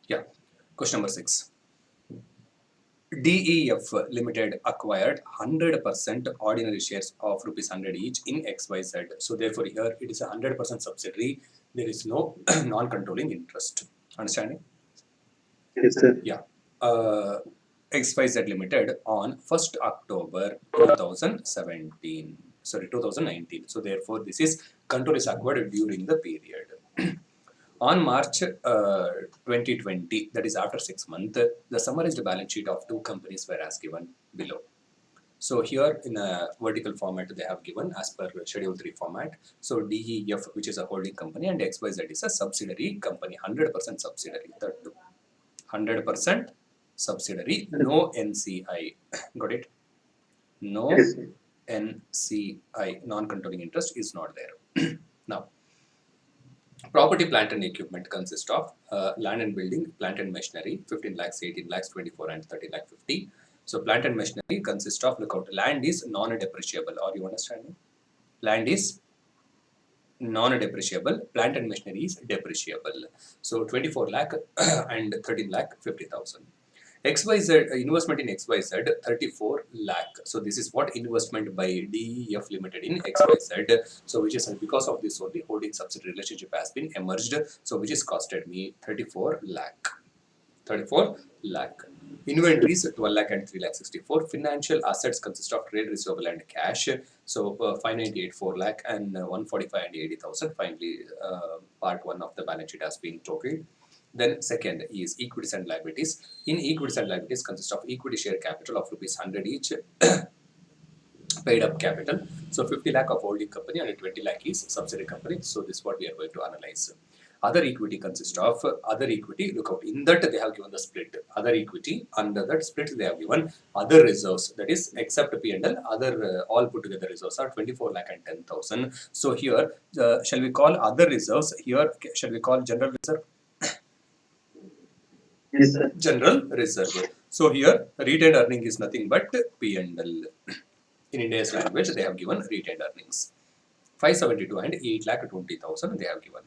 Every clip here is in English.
Yeah. Question number 6. DEF Limited acquired 100% ordinary shares of rupees 100 each in XYZ. So therefore here it is a 100% subsidiary. There is no non-controlling interest. Understanding? Yes, sir. Yeah. XYZ Limited on 1st October 2017. Sorry, 2019. So therefore this is control is acquired during the period. On March 2020, that is after 6 months, the summarized balance sheet of two companies were as given below. So here in a vertical format, they have given as per Schedule 3 format. So DEF, which is a holding company, and XYZ is a subsidiary company, 100% subsidiary. That 100% subsidiary, no NCI. Got it? No Yes, sir. NCI, non-controlling interest, is not there. Now, property, plant and equipment consist of land and building, plant and machinery, 15 lakhs, 18 lakhs, 24 and 30 lakh 50. So plant and machinery consist of, look out, land is non-depreciable. Are you understanding? Land is non-depreciable, plant and machinery is depreciable. So 24 lakh and 13 lakh 50,000. XYZ, investment in XYZ, 34 lakh. So this is what investment by DEF Limited in XYZ. So which is because of this only holding subsidiary relationship has been emerged. So which is costed me 34 lakh. 34 lakh. Inventories 12 lakh and 3 lakh 64. Financial assets consist of trade receivable and cash. So 598 4 lakh and 145 and 80,000. Finally, part 1 of the balance sheet has been totaled. Then second is equities and liabilities. In equities and liabilities consist of equity share capital of rupees 100 each, paid up capital. So 50 lakh of holding company and 20 lakh is subsidiary company. So this is what we are going to analyze. Other equity consists of other equity. Look out, in that they have given the split. Other equity, under that split they have given other reserves. That is except P&L, other all put together reserves are 24 lakh and 10,000. So here, shall we call other reserves? Here, shall we call general reserve? Yes, sir. General reserve. So here, retained earning is nothing but P&L. In India's language, they have given retained earnings. 572 and 8 lakh 20,000 they have given.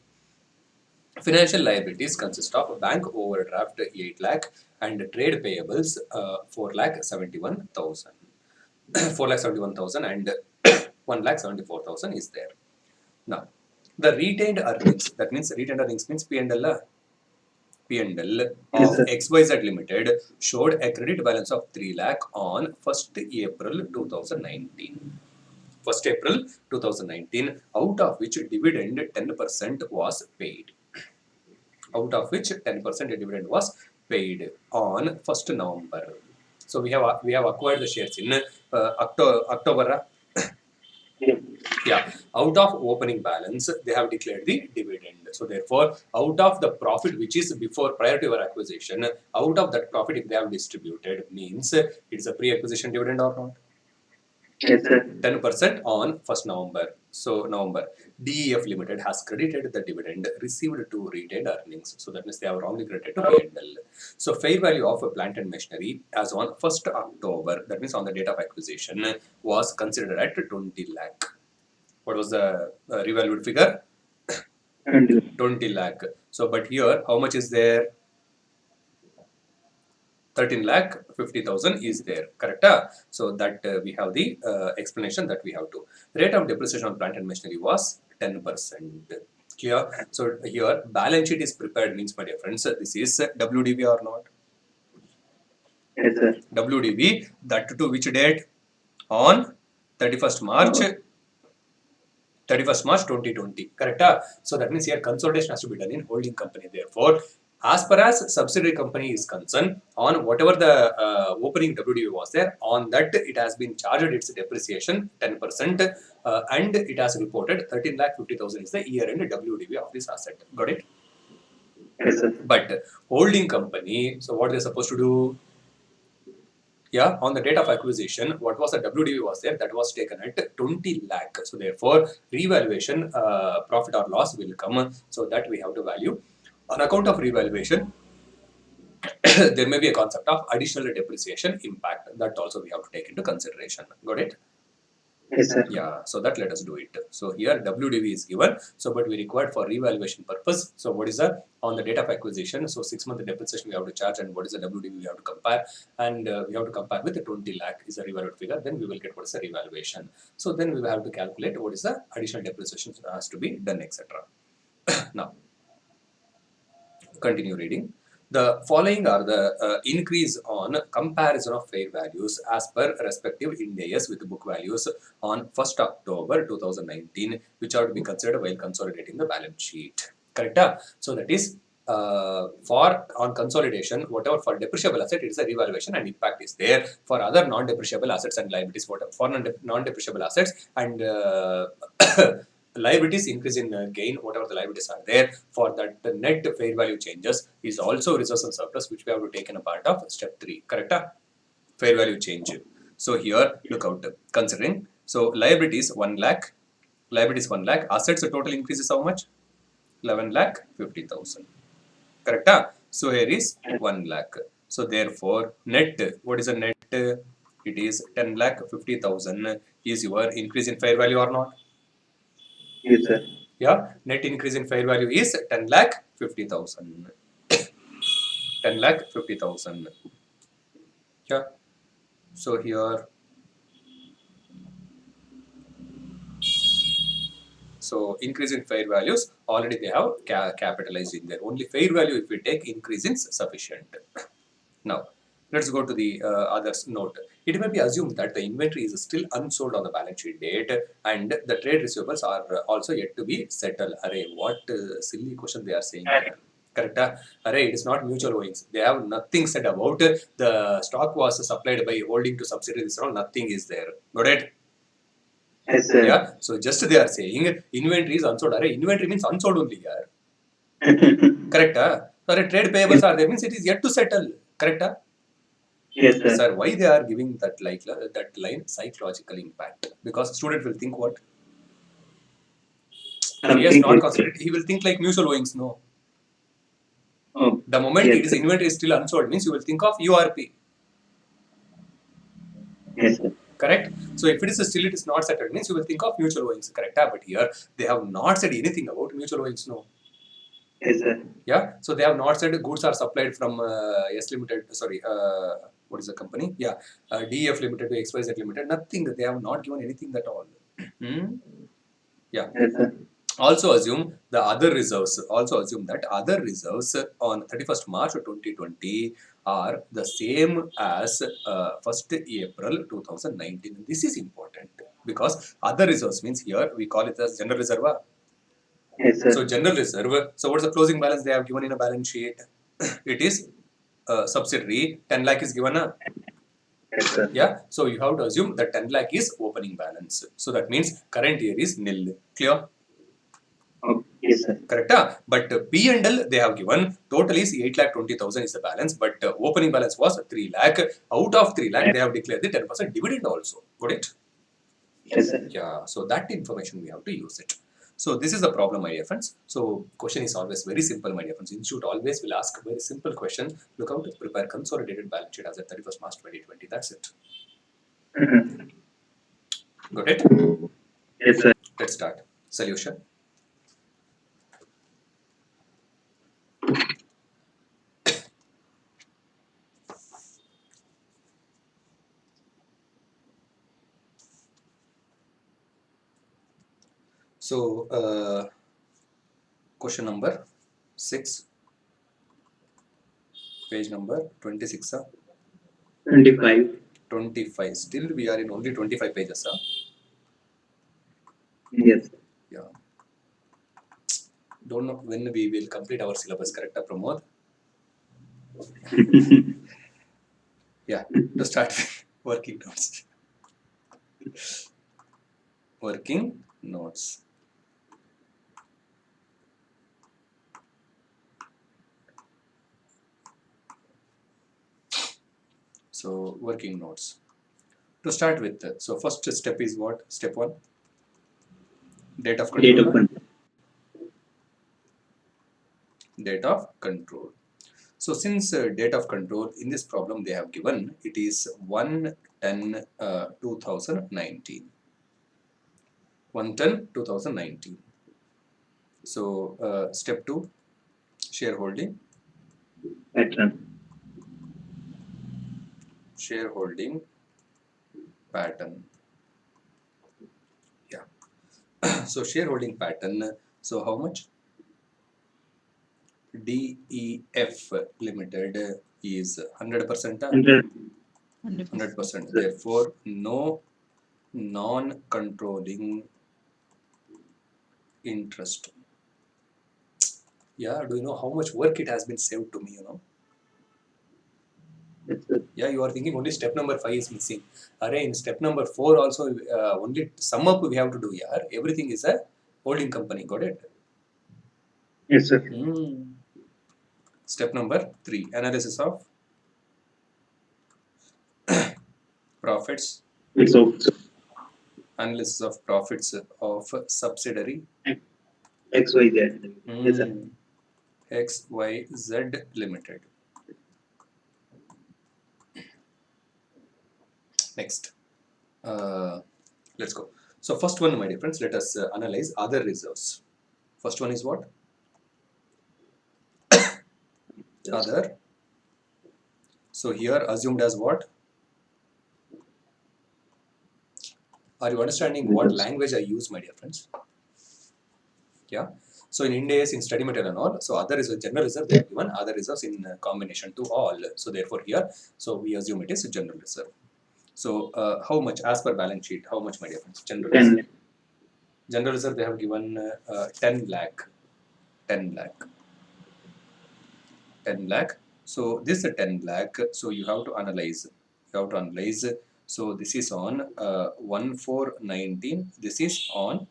Financial liabilities consist of bank overdraft 8 lakh and trade payables 4 lakh 71,000. 4 lakh 71,000 and 1 lakh 74,000 is there. Now, the retained earnings, that means retained earnings means P&L. P&L Yes, of sir. XYZ Limited showed a credit balance of 3 lakh on 1st April 2019. 1st April 2019, out of which dividend 10% was paid. Out of which 10% dividend was paid on 1st November. So we have acquired the shares in October. Yeah. Yeah, out of opening balance, they have declared the dividend. So therefore, out of the profit which is before prior to your acquisition, out of that profit if they have distributed means it's a pre-acquisition dividend or not? Yes, sir. 10% on 1st November. So November, DEF Limited has credited the dividend received to retained earnings. So that means they have wrongly credited to P&L. So fair value of plant and machinery as on 1st October, that means on the date of acquisition, was considered at 20 lakh. What was the revalued figure? And 20 lakh. So, but here, how much is there? 13 lakh 50,000 is there, correct? So that we have the explanation that we have to. Rate of depreciation on plant and machinery was 10%. Clear? So here, balance sheet is prepared means, my dear friends, this is WDV or not? yes, sir. WDV, that to which date? On 31st March. 31st March 2020, correct? So that means here consolidation has to be done in holding company. Therefore, as per as subsidiary company is concerned, on whatever the opening WDV was there, on that it has been charged its depreciation 10% and it has reported 13 lakh 50,000 is the year end WDV of this asset. Got it? Yes, sir. But holding company, so what they're supposed to do? Yeah, on the date of acquisition, what was the WDV was there, that was taken at 20 lakh. So therefore, revaluation, profit or loss will come. So that we have to value. On account of revaluation, there may be a concept of additional depreciation impact. That also we have to take into consideration. Got it? Yes, sir. Yeah, so that let us do it. So here WDV is given, so but we required for revaluation purpose. So what is the on the date of acquisition? So 6 month depreciation we have to charge, and what is the WDV we have to compare, and we have to compare with the 20 lakh is a revalued figure. Then we will get what is the revaluation. So then we will have to calculate what is the additional depreciation has to be done, etc. Now continue reading. The following are the increase on comparison of fair values as per respective Ind AS with book values on 1st October 2019, which are to be considered while consolidating the balance sheet. Correct? So that is for on consolidation, whatever for depreciable asset, it is a revaluation and impact is there. For other non-depreciable assets and liabilities, whatever for non-depreciable assets and liabilities increase in gain, whatever the liabilities are there, for that the net fair value changes is also reserves and surplus, which we have to take in a part of step 3. Correct? Fair value change. So here, look out, considering. So liabilities 1 lakh, assets the total increase is how much? 11 lakh 50,000. Correct? So here is 1 lakh. So therefore, net, what is the net? It is 10 lakh 50,000 is your increase in fair value or not? Yes, sir. Yeah, net increase in fair value is 10 lakh 50,000. 10 lakh 50,000. Yeah. So here, so increase in fair values already they have capitalized in there. Only fair value if we take increase is sufficient. Now, let's go to the others note. It may be assumed that the inventory is still unsold on the balance sheet date and the trade receivables are also yet to be settled. Array, what silly question they are saying here. Correct? Array, it is not mutual owings. They have nothing said about the stock was supplied by holding to subsidiaries. All nothing is there. Got it? Yes, sir. Yeah. So just they are saying inventory is unsold. Array, inventory means unsold only here. Correct? Array, trade payables are there means it is yet to settle. Correct? Yes, sir. Sir, why they are giving that like that line psychological impact? Because student will think what? If he has Something not like considered, he will think like mutual owings. No. oh, The moment yes, it is sir. inventory is still unsold means you will think of URP. Yes, sir. Correct? So if it is still it is not settled means you will think of mutual owings. Correct? But here they have not said anything about mutual owings. No. Yes, sir. Yeah. So they have not said goods are supplied from S Limited. Sorry. What is the company? Yeah. DF Limited to XYZ Limited. Nothing. They have not given anything at all. Hmm? Yeah. Yes, sir. Also assume the other reserves. Also assume that other reserves on 31st March 2020 are the same as 1st April 2019. This is important because other reserves means here we call it as general reserve. Yes, So sir. general reserve. So what's the closing balance they have given in a balance sheet? It is subsidiary 10 lakh is given. Yes, sir. Yeah. So you have to assume that 10 lakh is opening balance. So that means current year is nil. Clear? Oh, yes, sir. Correct? But P and L they have given total is 8 lakh 20,000 is the balance, but opening balance was 3 lakh. Out of 3 lakh, they have declared the 10% dividend also. Got it? Yes, sir. Yeah. So that information we have to use it. So this is the problem, my dear friends. So question is always very simple, my dear friends. Institute always will ask a very simple question. Look out to prepare consolidated balance sheet as at 31st March 2020. That's it. Mhm. Got it? Yes, sir. Let's start. Solution. So question number 6. Page number 26. 25. 25. Still we are in only 25 pages. Yes. Yeah. Don't know when we will complete our syllabus, correct, Pramod? Yeah. To start with working notes. Working notes. So working notes. To start with, so first step is what? Step 1. Date of Date of control. control. Date of control. So since date of control in this problem they have given, it is 1/10/2019. 110, 2019. So step 2, shareholding. Shareholding pattern. Yeah. So shareholding pattern. So how much? DEF Limited is 100%. 100%. 100%. Therefore, no non-controlling interest. Yeah, do you know how much work it has been saved to me, Yes, sir. Yeah, you are thinking only step number 5 is missing. Array, in step number 4 also, only sum up we have to do, yeah. Everything is a holding company, got it? Yes, sir. Step number 3, analysis of profits. So Analysis of profits of subsidiary. XYZ. Yes, sir. XYZ Limited. Next, let's go. So first one, my dear friends, let us analyze other reserves. First one is what? Yes. Other. So here assumed as what? Are you understanding what language I use, my dear friends? Yeah. So in India, in study material and all, so other is a general reserve, they have given other reserves in combination to all. So therefore here, so we assume it is a general reserve. So how much as per balance sheet, how much, my dear friends? General 10. reserve. General reserve, they have given 10 lakh. 10 lakh. 10 lakh. So this is 10 lakh. So you have to analyze. You have to analyze. So this is on 1419. This is on.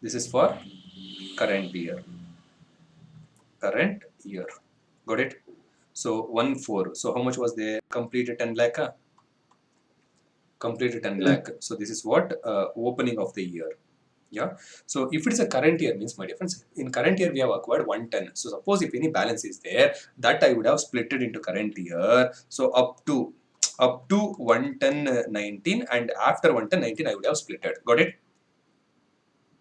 This is for current year. Current year. Got it? So 1 4. So how much was there? Completed 10 lakh. Completed 10 lakh. So this is what opening of the year. Yeah. So if it is a current year, means, my difference, in current year we have acquired 110. So suppose if any balance is there, that I would have split it into current year. So up to 110 19, and after 110 19 I would have split it. Got it?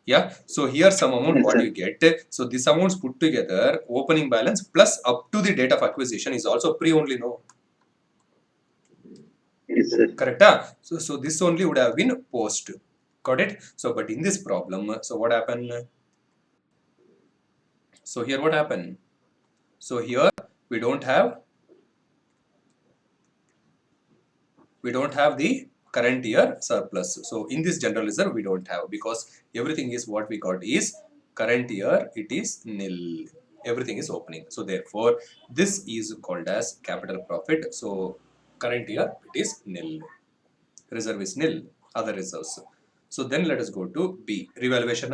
Yeah. So here some amount Yes, what sir. you get. So this amounts put together, opening balance plus up to the date of acquisition is also pre only, no? Yes, sir. Correct? So this only would have been post. Got it? So but in this problem, so what happened? So here what happened? So here we don't have the current year surplus. So in this general reserve we don't have, because everything is what we got is current year, it is nil. Everything is opening. So therefore this is called as capital profit. So current year it is nil. Reserve is nil. Other reserves. So then let us go to B. Revaluation.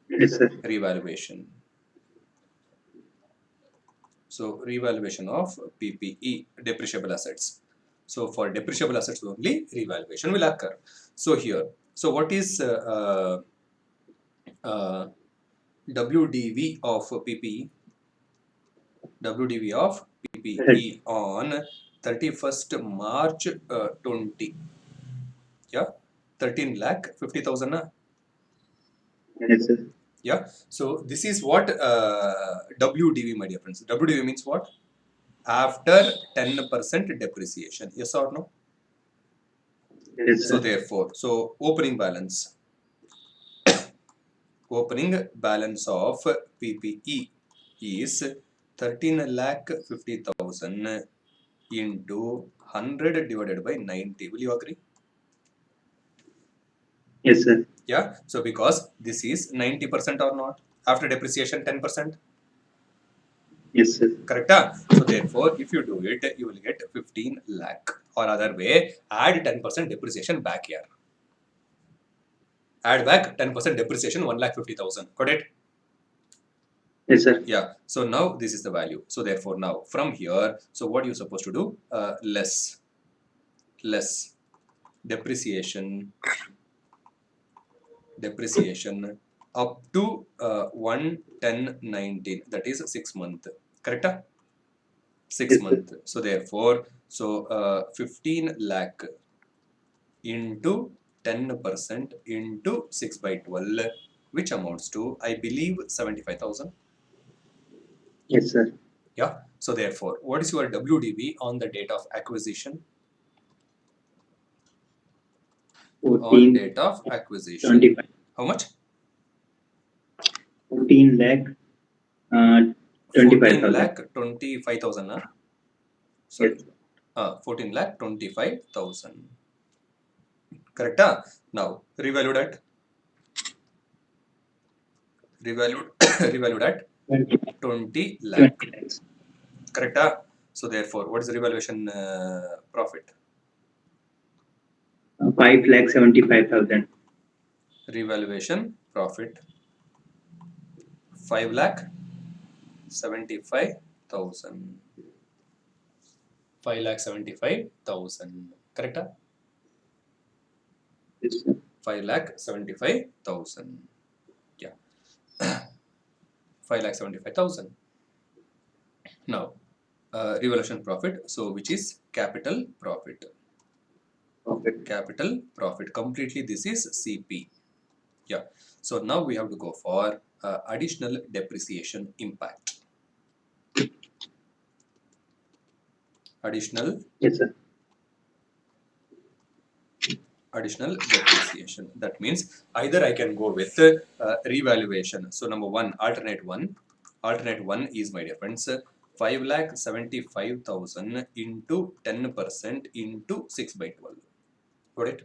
Yes, sir. Revaluation. So revaluation of PPE, depreciable assets. So for depreciable assets only, revaluation will occur. So here, so what is WDV of PPE? WDV of PPE on 31st March 20. Yeah, 13 lakh 50,000. Yes, sir. Yeah, so this is what WDV, my dear friends. WDV means what? After 10% depreciation. Yes or no? Yes, So sir. therefore, so opening balance of PPE is 13 lakh 50,000 into 100 divided by 90. Will you agree? Yes, sir. Yeah. So because this is 90% or not, after depreciation 10%. Yes, sir. Correct? So therefore, if you do it, you will get 15 lakh. Or other way, add 10% depreciation back here. Add back 10% depreciation, 1,50,000. Got it? Yes, sir. Yeah. So now this is the value. So therefore now from here, so what you're supposed to do? Less depreciation up to 11019. That is 6 month. Correct? Six Yes, sir. month. So therefore, so 15 lakh into 10% into 6 by 12, which amounts to, I believe, 75,000. Yes, sir. Yeah. So therefore, what is your WDV on the date of acquisition? On 14, date of acquisition. 75. How much? 14 lakh, 14 25,000. lakh 25,000. Sorry. Yes. 14 lakh 25,000. Correct? Now, revalued at? Revalued at 20 lakh. 20 lakhs. Correct? So therefore, what is the revaluation profit? 5 lakh 75,000. Revaluation profit 5 lakh 75,000. 5 lakh 75,000. Correct? Yes, sir. 5 lakh 75,000. Yeah. 5 lakh 75,000. Now, revaluation profit, so which is capital profit. Profit. Capital profit. Completely this is CP. Yeah. So now we have to go for additional depreciation impact. Additional Yes, sir. depreciation. That means either I can go with revaluation. So number one, alternate one. Alternate one is, my dear friends, 5,75,000 into 10% into 6 by 12. Got it?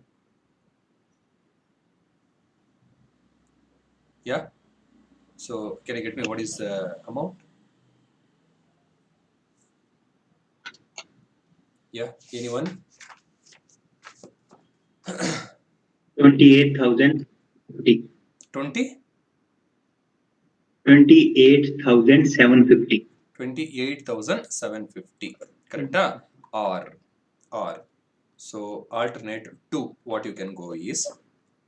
Yeah. So can you get me what is amount? Yeah. Anyone? 28,050. 20? 28,750. 28,750. Correct? Or so alternate 2, what you can go is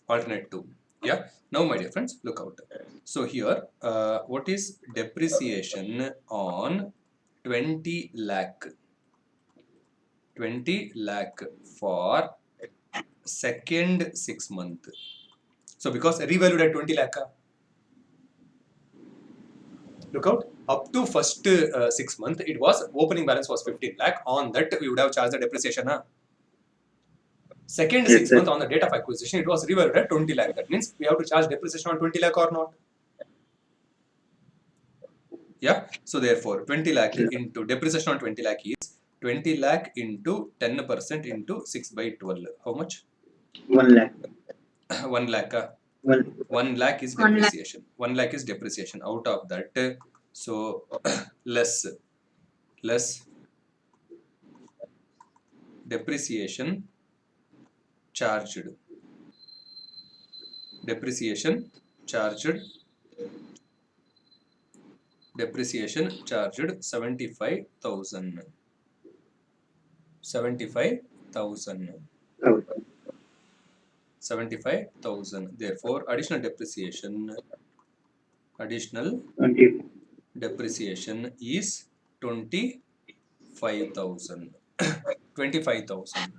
alternate 2. Yeah. Now, my dear friends, look out. So here, what is depreciation on 20 lakh? 20 lakh for second 6 month. So because revalued at 20 lakh. Look out, up to first 6 month, it was opening balance was 15 lakh. On that, we would have charged the depreciation. Second Yes, 6 sir. month on the date of acquisition, it was revalued at 20 lakh. That means we have to charge depreciation on 20 lakh or not? Yeah. So therefore, 20 lakh into depreciation on 20 lakh is 20 lakh into 10% into 6 by 12. How much? 1 lakh. 1 lakh. 1 lakh is 1 lakh. depreciation. 1 lakh is depreciation. Out of that, so less depreciation charged. Depreciation charged 75,000. 75,000. 75,000. Therefore, additional depreciation is 25,000. 25,000.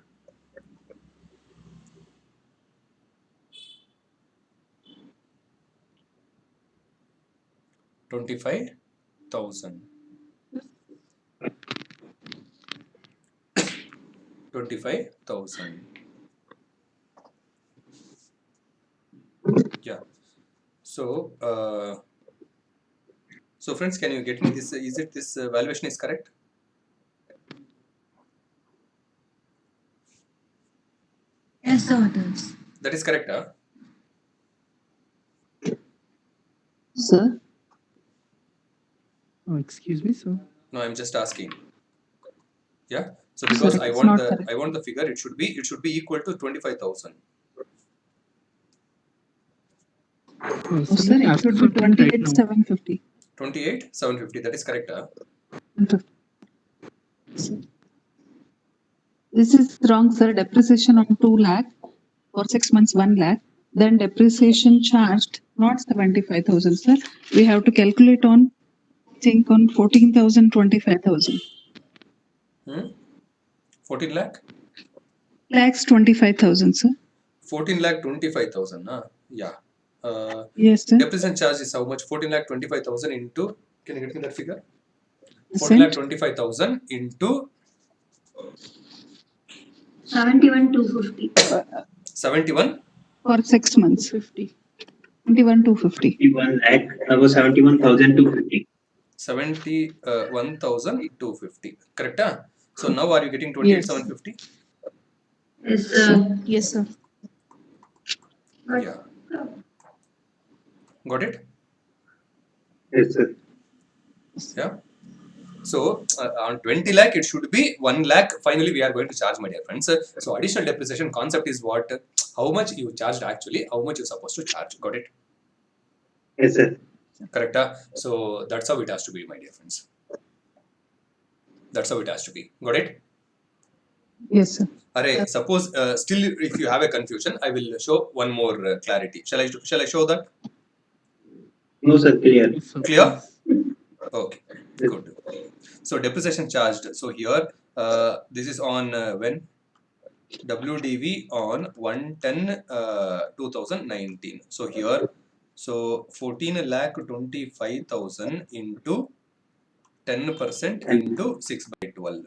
25,000. 25,000. Yeah. So, so friends, can you get me this? Is it this valuation is correct? Yes, sir, it is. That is correct, huh? Sir? Oh, excuse me, sir. No, I'm just asking. Yeah. So Sir, because it's not correct. I want the figure. It should be equal to 25,000. Oh, sir, it should be 28,750. 28,750. That is correct, huh? This is wrong, sir. Depreciation on 2 lakh for 6 months, 1 lakh. Then depreciation charged, not 75,000, sir. We have to calculate on, think on 14,000, 25,000. 14 lakh? Lakhs 25,000, sir. 14,25,000. Yeah. Yes, sir. Depreciation charge is how much? 14,25,000 into. Can you get me that figure? Percent. 14,25,000 into 71,250. 71. For 6 months. 50. 21,250. 1 lakh, about 71,250. 71,250. Correct? So now are you getting Yes. 28,750? Yes, Sir. sir. Yes, sir. Yeah. Got it? Yes, sir. Yeah. So on 20 lakh, it should be 1 lakh. Finally, we are going to charge, my dear friends. So additional depreciation concept is what? How much you charged actually, how much you're supposed to charge. Got it? Yes, sir. Correct? So that's how it has to be, my dear friends. That's how it has to be. Got it? Yes, sir. Array, suppose still if you have a confusion, I will show one more clarity. Shall I show that? No, sir, clear. Clear? Okay, good. So depreciation charged. So here, this is on when? WDV on 110 2019. So here, so 14,25,000 into 10% into 6 by 12.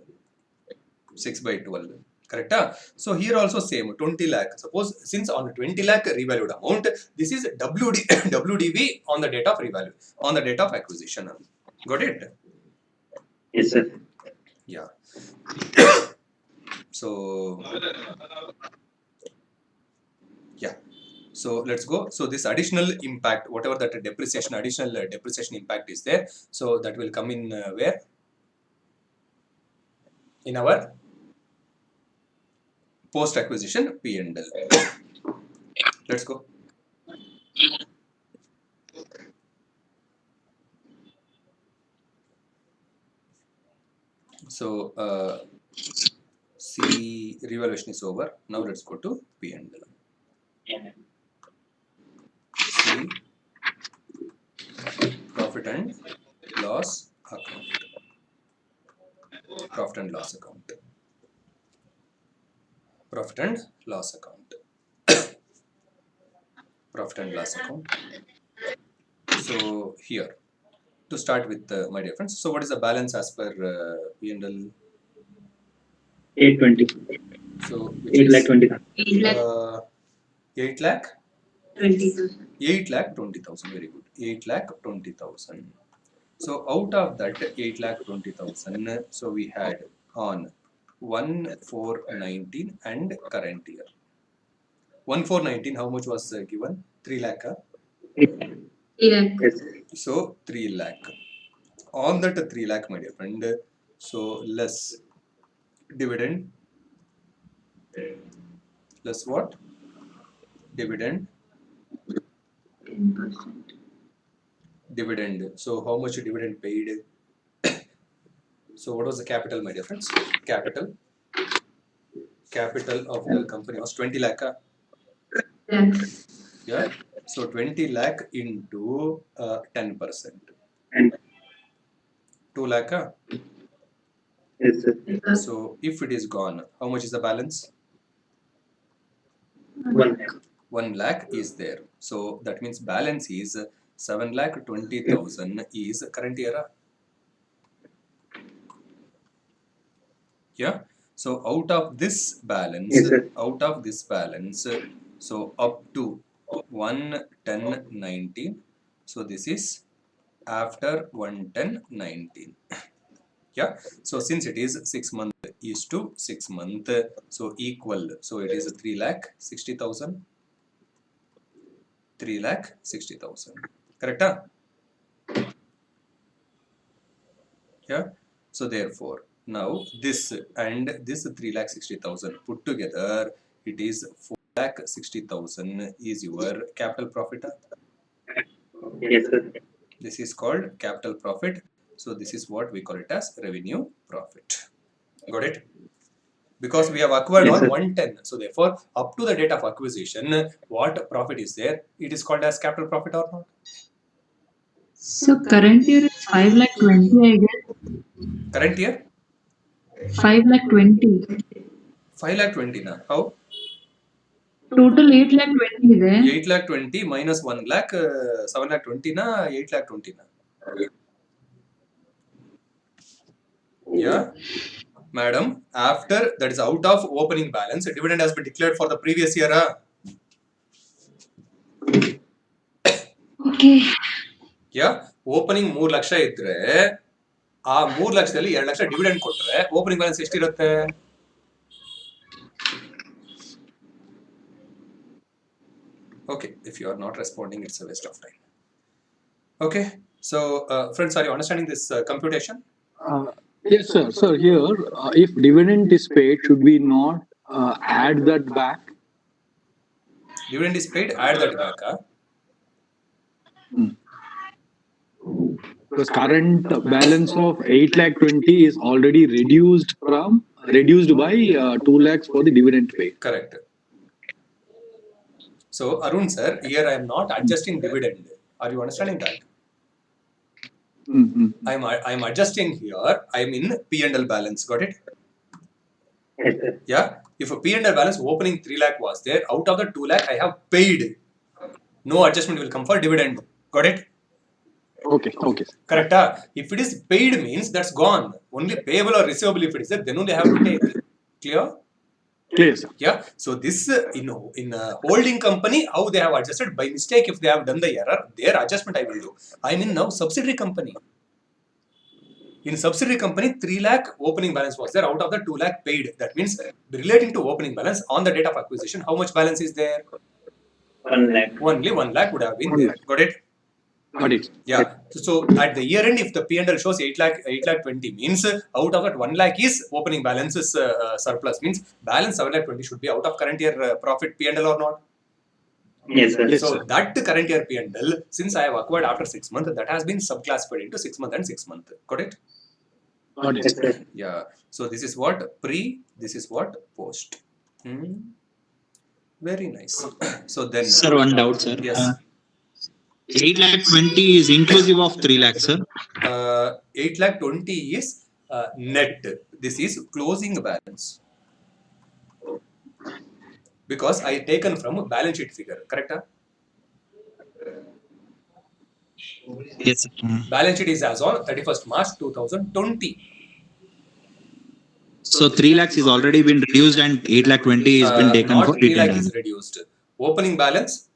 6 by 12. Correct? So here also same 20 lakh. Suppose since on 20 lakh revalued amount, this is WDV on the date of revalue, on the date of acquisition. Got it? Yes, sir. Yeah. So yeah. So let's go. So this additional impact, whatever that depreciation, additional depreciation impact is there. So that will come in where? In our post acquisition P&L. Let's go. So C revaluation is over. Now let's go to P&L. C profit and loss account. Profit and loss account. Profit and loss account. Profit and loss account. So here, to start with, my dear friends. So what is the balance as per P&L? 820. So which 8 lakh is 20. 8 lakh 8 lakh 20,000. 8 lakh 20,000. Very good. 8 lakh 20,000. So out of that 8 lakh 20,000, so we had on 1,419 and current year. 1,419, how much was given? 3 lakh. 3 lakh. Yes. So 3 lakh. On that 3 lakh, my dear friend, so less dividend. Less what? Dividend. 10%. Dividend. So how much dividend paid? So what was the capital, my dear friends? Capital. Capital of the company was 20 lakh. Lakhs. Yeah. So 20 lakh into 10%. And 2 lakh. yes, sir. So if it is gone, how much is the balance? 1 lakh. 1 lakh is there. So that means balance is 7,20,000 is current year. Yeah. So out of this balance, Yes, sir. so up to 110.19. So this is after 110.19. Yeah. So since it is 6 month is to 6 month, so equal. So it is 3,60,000. 3,60,000. Correct? Yeah. So therefore, now this and this 3,60,000 put together, it is 4,60,000 is your capital profit. Yes, sir. This is called capital profit. So this is what we call it as revenue profit. Got it? Because we have acquired Yes, on sir. 110. So therefore, up to the date of acquisition, what profit is there? It is called as capital profit or not? So current year is 5 lakh 20, I guess. Current year? 5 lakh 20. 5,20,000 now. How? Total 8 lakh 20 ಇದೆ. 8 lakh 20 minus 1 lakh 7 lakh 20 na 8 lakh 20 na. Yeah, madam, after that is out of opening balance, dividend has been declared for the previous year. Okay. Yeah, opening 3 lakh ಇದ್ರೆ ಆ 3 ಲಕ್ಷದಲ್ಲಿ 2 lakh dividend ಕೊಟ್ರೆ opening balance ಎಷ್ಟಿರುತ್ತೆ? Okay, if you are not responding, it's a waste of time. Okay, so friends, are you understanding this computation? Yes, sir. Sir, here, if dividend is paid, should we not add that back? Dividend is paid, add that back. Because current balance of 8 lakh 20 is already reduced by 2 lakhs for the dividend paid. Correct. So Arun sir, here I am not adjusting dividend. Are you understanding that? Mm-hmm. I am adjusting here. I am in P&L balance. Got it? Yes, sir. Yeah. If a P&L balance opening 3 lakh was there, out of the 2 lakh I have paid. No adjustment will come for dividend. Got it? Okay, okay. Correct. If it is paid means that's gone. Only payable or receivable if it is there, then only I have to take. Clear? Clear, sir. Yeah. So this in a holding company, how they have adjusted by mistake, if they have done the error, their adjustment I will do. I mean now subsidiary company. In subsidiary company, 3 lakh opening balance was there, out of the 2 lakh paid. That means relating to opening balance on the date of acquisition, how much balance is there? 1 lakh. Only 1 lakh would have been 1 there. lakh. Got it? Got it. Yeah. So at the year end, if the P&L shows 8 lakh 20 means out of that 1 lakh is opening balance is surplus, means balance 7 lakh 20 should be out of current year profit P&L or not? Yes, sir. Yes, So sir. that current year P&L, since I have acquired after 6 months, that has been subclassified into 6 month and 6 month. Got it? Got it. Yes, sir. Yeah. So this is what pre, this is what post. Very nice. So then, Sir, one doubt, sir. yes. 8 lakh 20 is inclusive of 3 lakh, sir. 8 lakh 20 is net. This is closing balance. Because I taken from a balance sheet figure, correct? Yes, sir. Balance sheet is as on 31st March 2020. So 3 lakhs is already been reduced and 8 lakh 20 is been taken Not for 3 lakh retained is earnings. reduced. Opening balance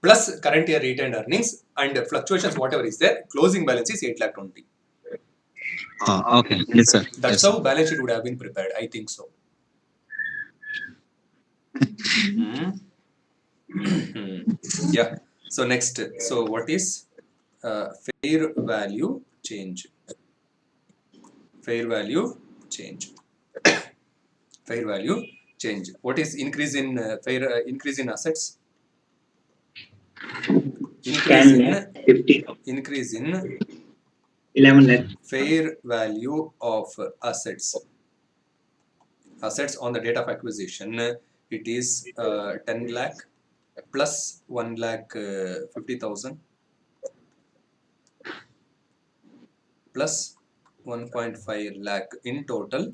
plus current year retained earnings and fluctuations, whatever is there, closing balance is 8 lakh 20. Okay. Yes, sir. That's Yes, how sir. balance sheet would have been prepared. I think so. Yeah. So next, so what is fair value change? Fair value change. Fair value change. What is increase in increase in assets? Increase 10 in lakh 50. increase in 11 lakh. fair value of assets. Assets on the date of acquisition, it is 10 lakh plus 1 lakh 50,000 plus 1.5 lakh, in total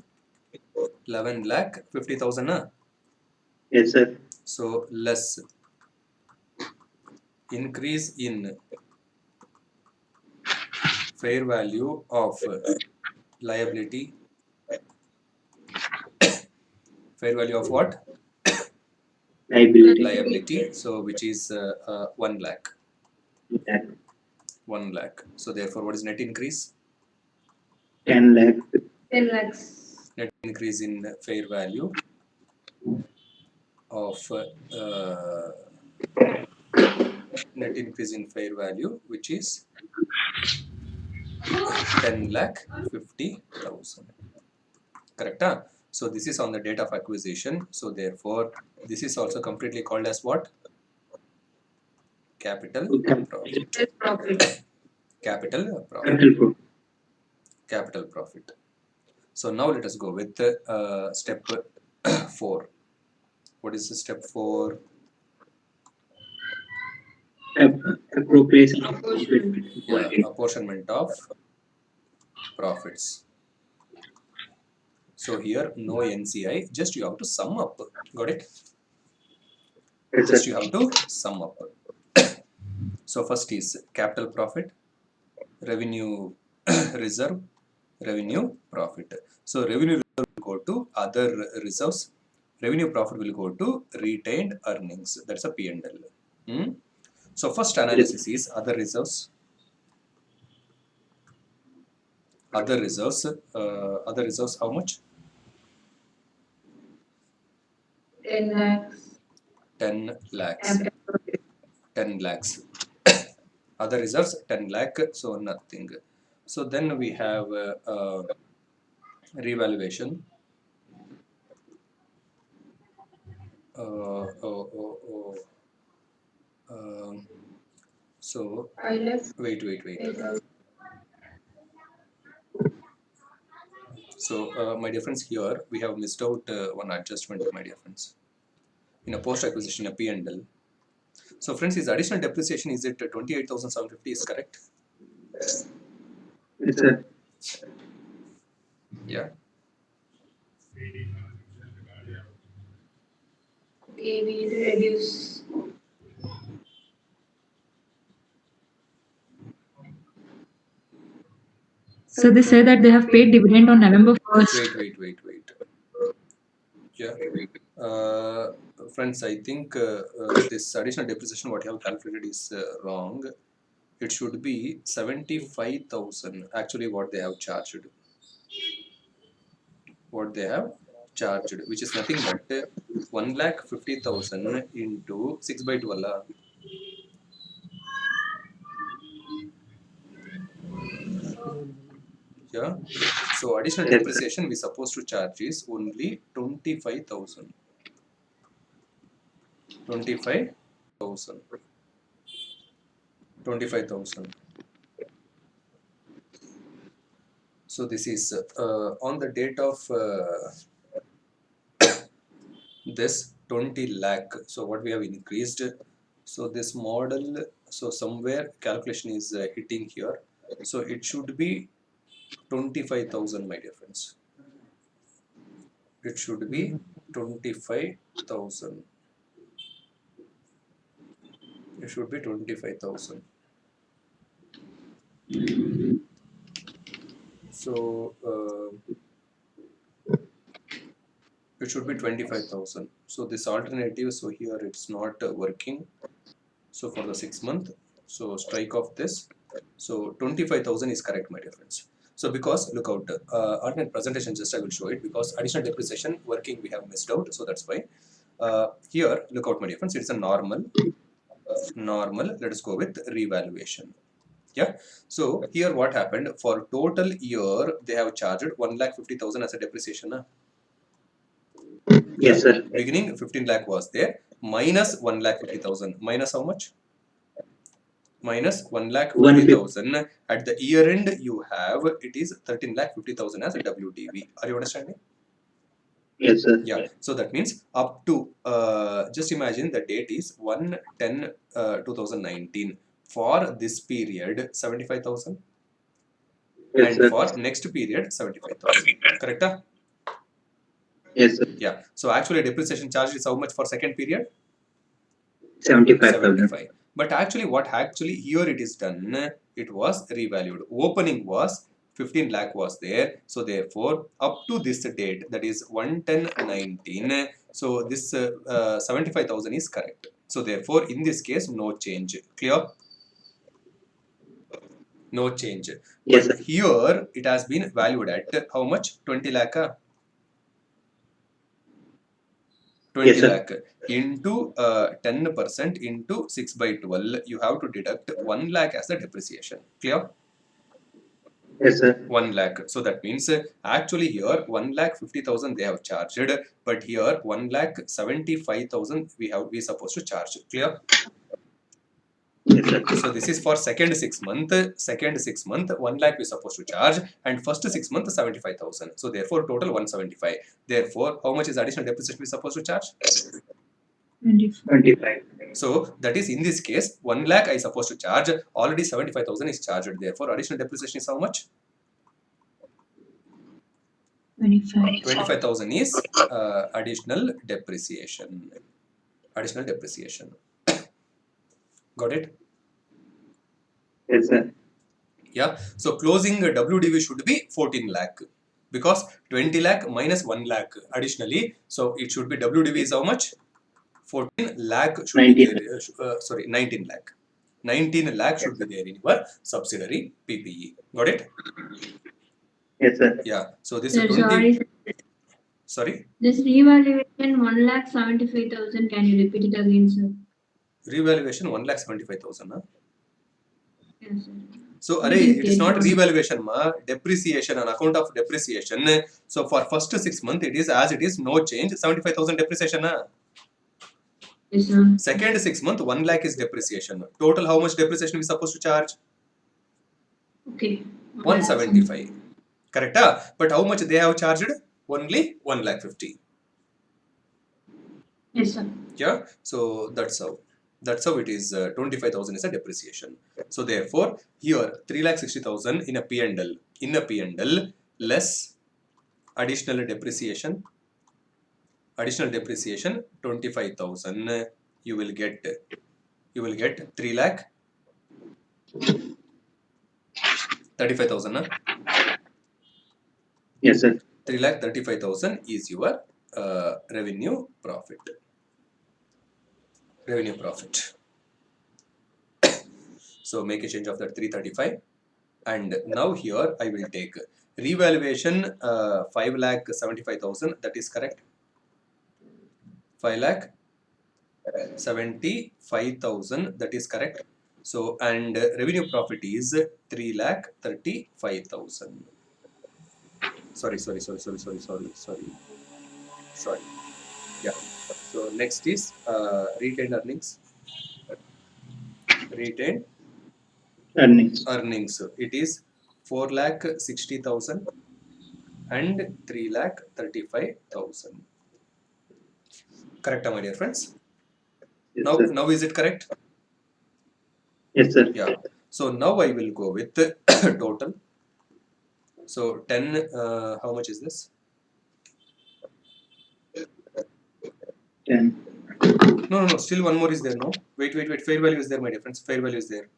11 lakh 50,000. Yes, sir. So less increase in fair value of liability. Fair value of what? Liability. Liability. So which is 1 lakh. Lakh. 1 lakh. So therefore, what is net increase? 10 lakh. 10 lakhs. Net increase in fair value of net increase in fair value, which is 10 lakh 50,000. Correct? So this is on the date of acquisition. So therefore, this is also completely called as what? Capital profit. Profit. Capital profit. Capital profit. Capital profit. So now let us go with step 4. What is the step 4? Appropriation of Yeah, apportionment of profits. So here no NCI, just you have to sum up. Got it? Yes, Just sir. you have to sum up. So first is capital profit, revenue reserve, revenue profit. So revenue reserve will go to other reserves. Revenue profit will go to retained earnings. That's a P&L. Hmm? So first analysis is other reserves. Other reserves. Other reserves how much? 10 lakhs. 10 lakhs. 10 lakhs. Other reserves 10 lakh. So nothing. So then we have revaluation. Oh, oh, oh. So 5 lakhs. wait. So my dear friends, here we have missed out one adjustment, my dear friends. In a post acquisition, a P&L. So friends, is additional depreciation is it 28,750 is correct? Yes, sir. Yeah. Okay, we reduce. So they say that they have paid dividend on November 1st. Wait. Yeah. Friends, I think this additional depreciation what you have calculated is wrong. It should be 75,000. Actually, what they have charged. Which is nothing but 1,50,000 into 6 by 12. Yeah. So additional Yes, sir. depreciation we supposed to charge is only 25,000. 25,000. 25,000. So this is on the date of this 20 lakh. So what we have increased. So this model, so somewhere calculation is hitting here. So it should be 25,000, my dear friends. It should be 25,000. It should be 25,000. So it should be 25,000. So this alternative, so here it's not working. So for the 6 month, so strike off this. So 25,000 is correct, my dear friends. So because look out, alternate presentation just I will show it because additional depreciation working we have missed out. So that's why here look out, my dear friends. It's a normal. Let us go with revaluation. Yeah. So here what happened for total year they have charged 1,50,000 as a depreciation. Yeah. Yes, sir. Beginning 15 lakh was there minus 1,50,000 minus how much? Minus 1,50,000. At the year end you have it is 13,50,000 as a WDV. Are you understanding? Yes, sir. Yeah. So that means up to just imagine the date is 1/10/2019 for this period 75,000. Yes, And sir. for next period 75,000. Correct? Yes, sir. Yeah. So actually depreciation charge is how much for second period? 75,000. 75. But actually what actually here it is done, it was revalued. Opening was 15 lakh was there. So therefore up to this date, that is 1/10/19, so this 75,000 is correct. So therefore in this case no change. Clear? No change. Yes, But sir. here it has been valued at how much? 20 lakh. 20 Yes, sir. lakh into 10% into 6 by 12, you have to deduct 1 lakh as the depreciation. Clear? Yes, sir. 1 lakh. So that means actually here 1,50,000 they have charged, but here 1,75,000 we supposed to charge. Clear? Yes, sir. So this is for second 6 month. Second 6 month 1 lakh we supposed to charge, and first 6 month 75,000. So therefore total 175. Therefore how much is additional depreciation we supposed to charge? 25. So that is in this case 1 lakh I supposed to charge, already 75,000 is charged. Therefore additional depreciation is how much? 25. 25,000 is additional depreciation. additional depreciation. Got it? Yes, sir. Yeah. So closing WDV should be 14 lakh because 20 lakh minus 1 lakh additionally. So it should be WDV is how much? 14 lakh should 19. be there. Sorry, 19 lakh. 19 lakh should be there in your subsidiary PPE. Got it? Yes, sir. Yeah. So this Sir, 20. sorry. Sorry. This revaluation 1,75,000. Can you repeat it again, sir? Revaluation 1,75,000. Huh? Yes, sir. So, We array, didn't it is get not one. revaluation, ma. Depreciation on account of depreciation. So, for first 6 months, it is as it is, no change. 75,000 depreciation. Yes, sir. Second 6 month, 1 lakh is depreciation. Total, how much depreciation we supposed to charge? Okay. 175. Correct? But how much they have charged? Only 1 lakh 50. Yes, sir. Yeah. So, that's how. That's how it is. 25,000 is a depreciation. So, therefore, here 3,60,000 in a P&L. In a P&L, less additional depreciation 25,000 you will get 3 lakh 35,000 Yes, sir. 3 lakh 35,000 is your revenue profit. So make a change of that 335 and now here I will take revaluation 5 lakh 75,000, that is correct. 5 lakh 75,000, that is correct. So and revenue profit is 3 lakh 35,000. Sorry. Yeah. So next is retained earnings. Retained Earnings. earnings. It is 4 lakh 60,000 and 3 lakh 35,000. Correct, my dear friends? Yes, Now, sir. now is it correct? Yes, sir. Yeah. So now I will go with total. So 10, how much is this? 10. No, still one more is there, no? Wait, fair value is there, my dear friends. Fair value is there.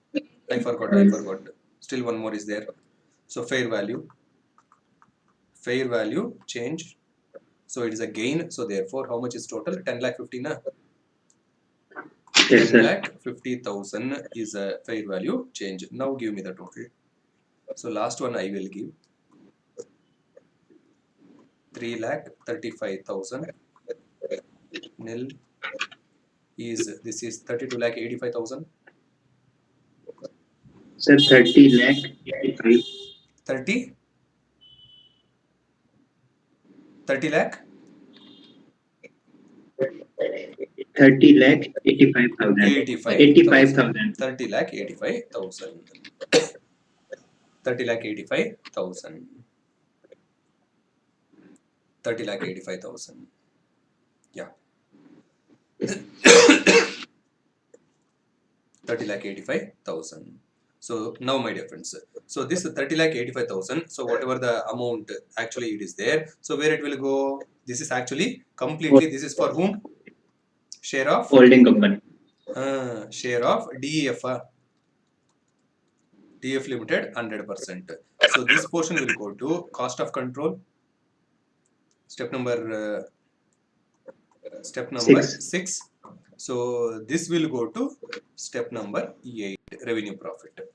I forgot. Still one more is there. So fair value change. So it is a gain. So therefore, how much is total? 10 lakh 50, na? Yes, 10 sir. lakh 50,000 is a fair value change. Now give me the total. So last one I will give 3 lakh 35,000 nil is this is 32 lakh 85,000. Sir, 30 lakh 85. 30 lakh 30 lakh 85,000. 85,000. 30 lakh 85,000. 30 lakh 85,000. 30 lakh 85,000. Yeah. 30 lakh 85,000. So now my dear friends, so this 30 lakh 85,000, so whatever the amount actually it is there, so where it will go? This is actually completely, this is for whom? Share of Holding company. DEF Limited 100%. So this portion will go to cost of control. Step number 6. So this will go to step number 8, revenue profit.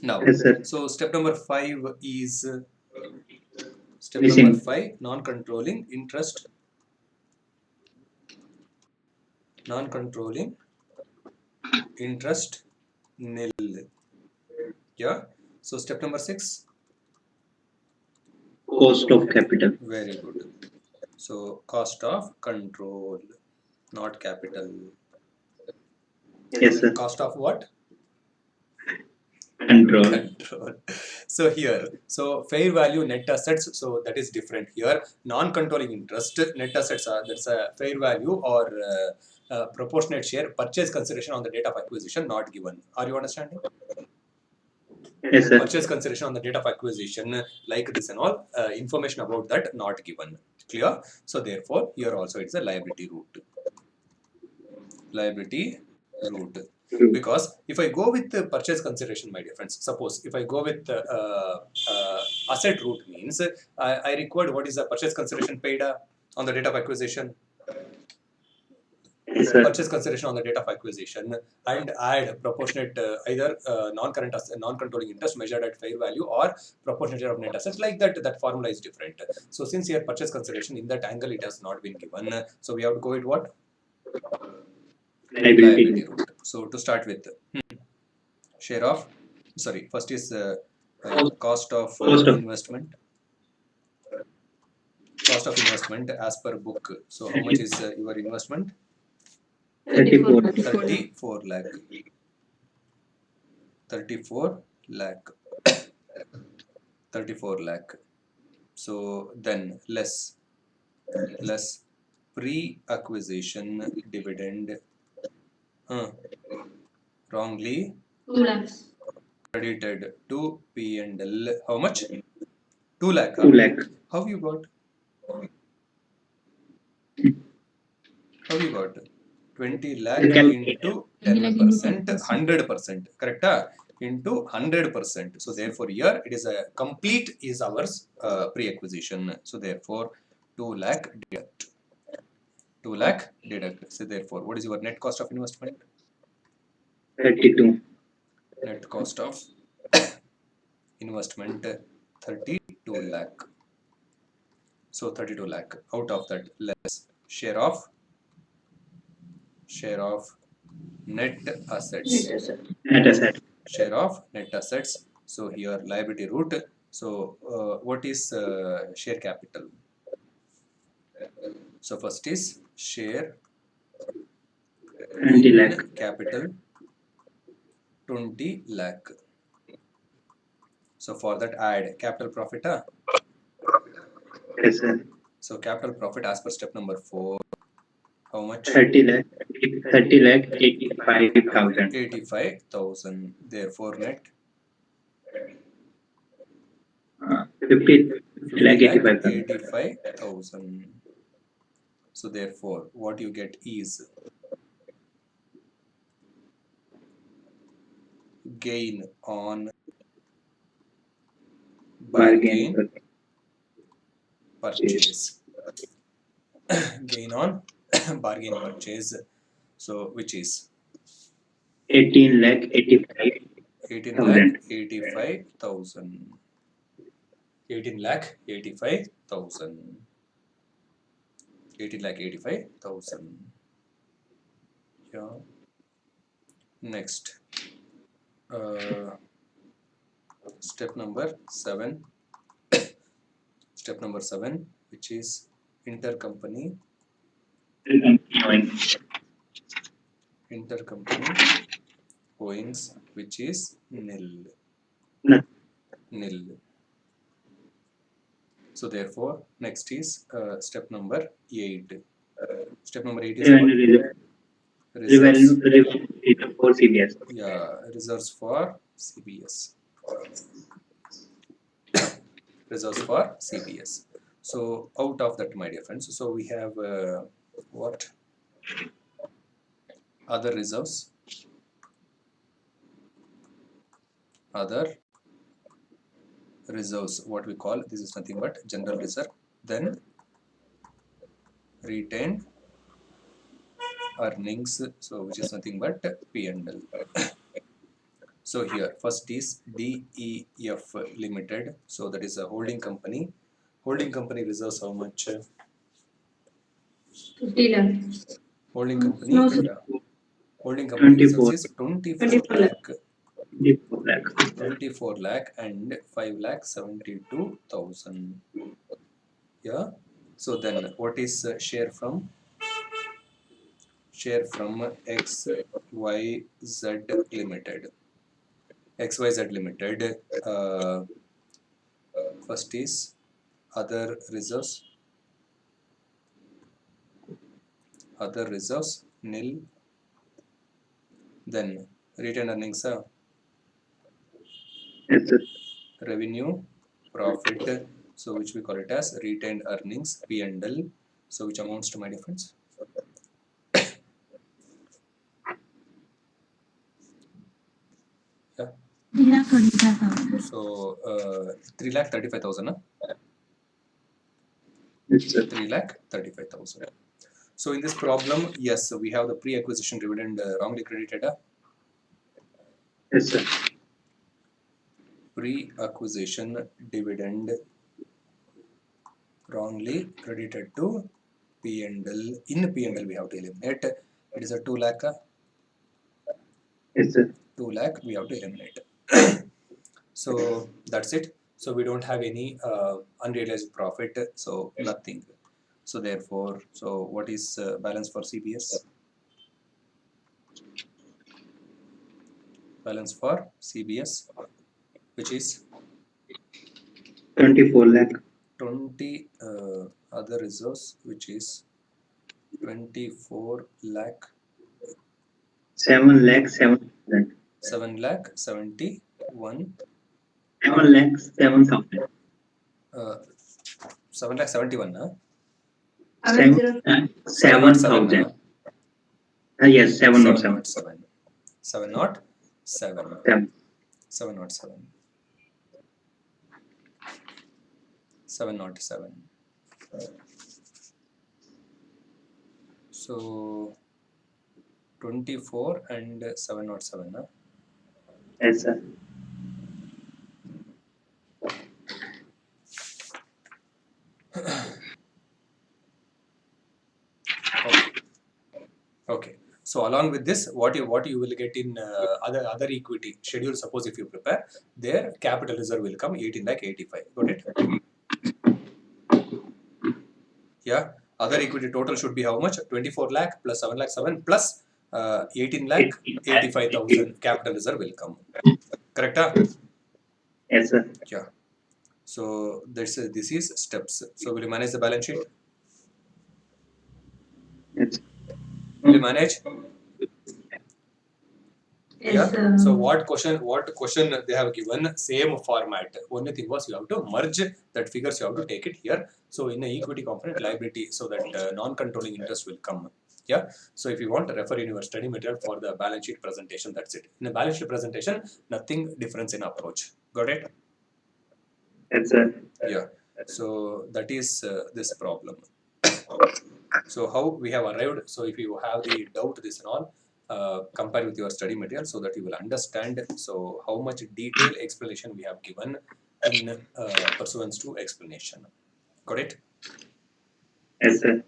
Now, Yes, sir. so step number 5 is Missing. non-controlling interest. Non-controlling interest nil. Yeah. So step number 6. Cost of capital. Very good. So cost of control, not capital. Yes, sir. Cost of what? Control. So here, so fair value net assets, so that is different here. Non-controlling interest net assets are, that's a fair value or proportionate share purchase consideration on the date of acquisition not given. Are you understanding? Yes, sir. Purchase consideration on the date of acquisition like this and all, information about that not given. Clear? So therefore here also it's a liability route. liability route. True. Because if I go with the purchase consideration, my dear friends, suppose if I go with the asset route means I required what is the purchase consideration paid on the date of acquisition, Yes, sir. purchase consideration on the date of acquisition, and add proportionate either non-controlling interest measured at fair value or proportionate share of net assets, like that. That formula is different. So since here purchase consideration in that angle it has not been given, so we have to go with what? Liability route. So to start with, share of, sorry, first is cost of investment. Cost of investment as per book. So how much is your investment? 34. 34 lakh. 34 lakh. 34 lakh. So then less pre-acquisition dividend wrongly 2 lakhs. credited to P&L. How much? 2 lakh. 2 lakh. How you got? How you got? 20 lakh into 10%, 100%. Correct? Into 100%. So therefore here it is a complete is ours pre-acquisition. So therefore 2 lakh deduct. 2 lakh deduct. So therefore what is your net cost of investment? 32. Net cost of investment 32 lakh. So 32 lakh. Out of that less share of net assets. Net asset. Share of net assets. So here liability route. So what is share capital? So first is share 20 in lakh. capital 20 lakh. So for that add capital profit. Yes, sir. So capital profit as per step number 4. How much? 30 lakh. 30 lakh 85,000. 85,000. Therefore net 50 lakh 85,000. 85,000. So therefore what you get is gain on bargain purchase. Gain on bargain purchase. So which is 18 lakh 85,000. 18 lakh 85,000. 18 lakh 85,000. 18 lakh 85,000. Yeah. Next. Step number 7. Step number 7, which is intercompany owings, which is nil. No. Nil. So therefore, next is step number 8. Step number 8 is what? Reserves. Revenue for CBS. Yeah, reserves for CBS. Reserves for CBS. So out of that, my dear friends, so we have what? Other reserves. Other reserves, what we call, this is nothing but general reserve. Then retained earnings, so which is nothing but P&L. So here first is DEF Limited, so that is a holding company. Holding company reserves how much? 50 lakhs. Holding company, No, sir. holding company 24. reserves is 24 lakh. 24 lakh. 24 lakh and 5 lakh 72,000. Yeah. So then what is share from? Share from XYZ Limited. XYZ Limited. First is other reserves. Other reserves nil. Then retained earnings, Yes, sir. revenue, profit. So which we call it as retained earnings P&L. So which amounts to, my difference? So 3,35,000. Yes, sir. 3,35,000. So in this problem, yes, we have the pre-acquisition dividend wrongly credited. Yes, sir. Pre-acquisition dividend wrongly credited to P&L. In P&L, we have to eliminate. It is a 2 lakh. Yes, sir. 2 lakh we have to eliminate. So that's it. So we don't have any unrealized profit. So nothing. So therefore, so what is balance for CBS? Balance for CBS, which is 24 lakh. 20 other reserves, which is 24 lakh 7 lakh 7,000. 7 lakh 71 7 lakh 7,000. 7 lakh 71 7,000. Yes, 707. 707 707 7. 707 707. So 24 and 707. Yes, sir. Okay. So along with this, what you will get in other equity schedule. Suppose if you prepare, their capital reserve will come 18 lakh 85. Got it? Yeah. Other equity total should be how much? 24 lakh plus 7 lakh 7 plus 18 lakh 85,000 capital reserve will come. Correct? Yes, sir. Yeah. So this is steps. So will you manage the balance sheet? Yes. Will you manage? Yes, Yeah. So what question they have given? Same format. Only thing was you have to merge that figures. You have to take it here. So in the equity component liability, so that non-controlling interest will come. Yeah. So if you want to refer in your study material for the balance sheet presentation, that's it. In the balance sheet presentation, nothing difference in approach. Got it? Yes, sir. Yeah. So that is this problem. So how we have arrived. So if you have the doubt, this and all, compare with your study material so that you will understand. So how much detailed explanation we have given in pursuance to explanation. Got it? Yes, sir.